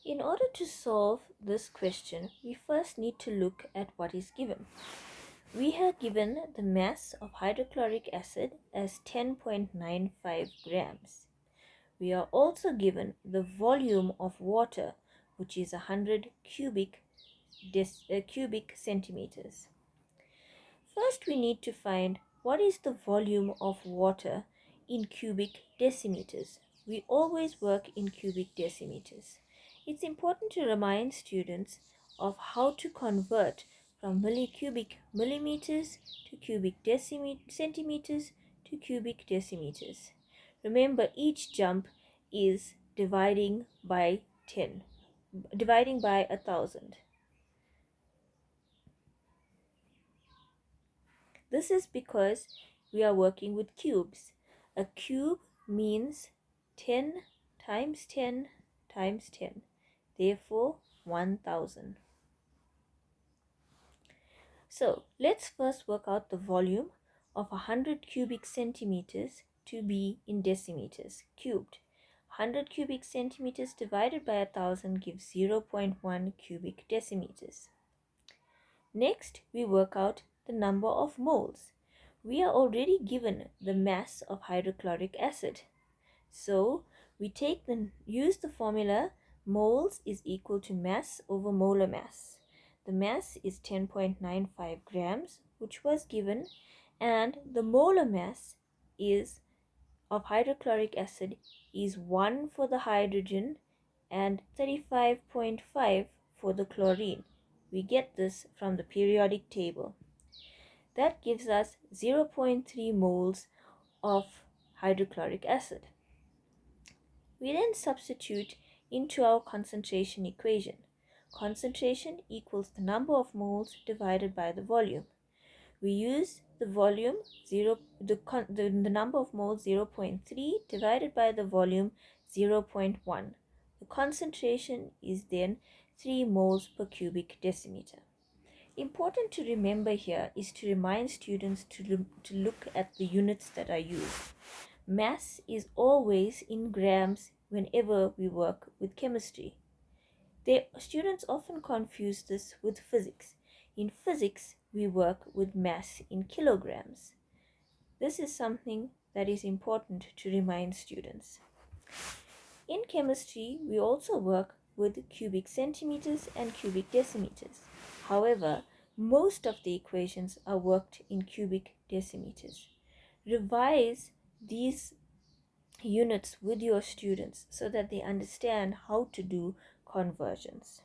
In order to solve this question, we first need to look at what is given. We are given the mass of hydrochloric acid as 10.95 grams. We are also given the volume of water, which is 100 cubic centimeters. First, we need to find what is the volume of water in cubic decimeters. We always work in cubic decimeters. It's important to remind students of how to convert from millicubic millimeters to cubic centimeters to cubic decimeters. Remember, each jump is dividing by 1,000. This is because we are working with cubes. A cube means 10 times 10 times 10. Therefore, 1,000. So, let's first work out the volume of 100 cubic centimeters to be in decimeters cubed. 100 cubic centimeters divided by 1,000 gives 0.1 cubic decimeters. Next, we work out the number of moles. We are already given the mass of hydrochloric acid. So, we use the formula moles is equal to mass over molar mass. The mass is 10.95 grams, which was given, and the molar mass is of hydrochloric acid is 1 for the hydrogen and 35.5 for the chlorine. We get this from the periodic table. That gives us 0.3 moles of hydrochloric acid. We then substitute into our concentration equation. Concentration equals the number of moles divided by the volume. We use the volume the number of moles 0.3 divided by the volume 0.1. The concentration is then 3 moles per cubic decimeter. Important to remember here is to remind students to look at the units that are used. Mass is always in grams whenever we work with chemistry. Students often confuse this with physics. In physics, we work with mass in kilograms. This is something that is important to remind students. In chemistry, we also work with cubic centimeters and cubic decimeters. However, most of the equations are worked in cubic decimeters. Revise these units with your students so that they understand how to do conversions.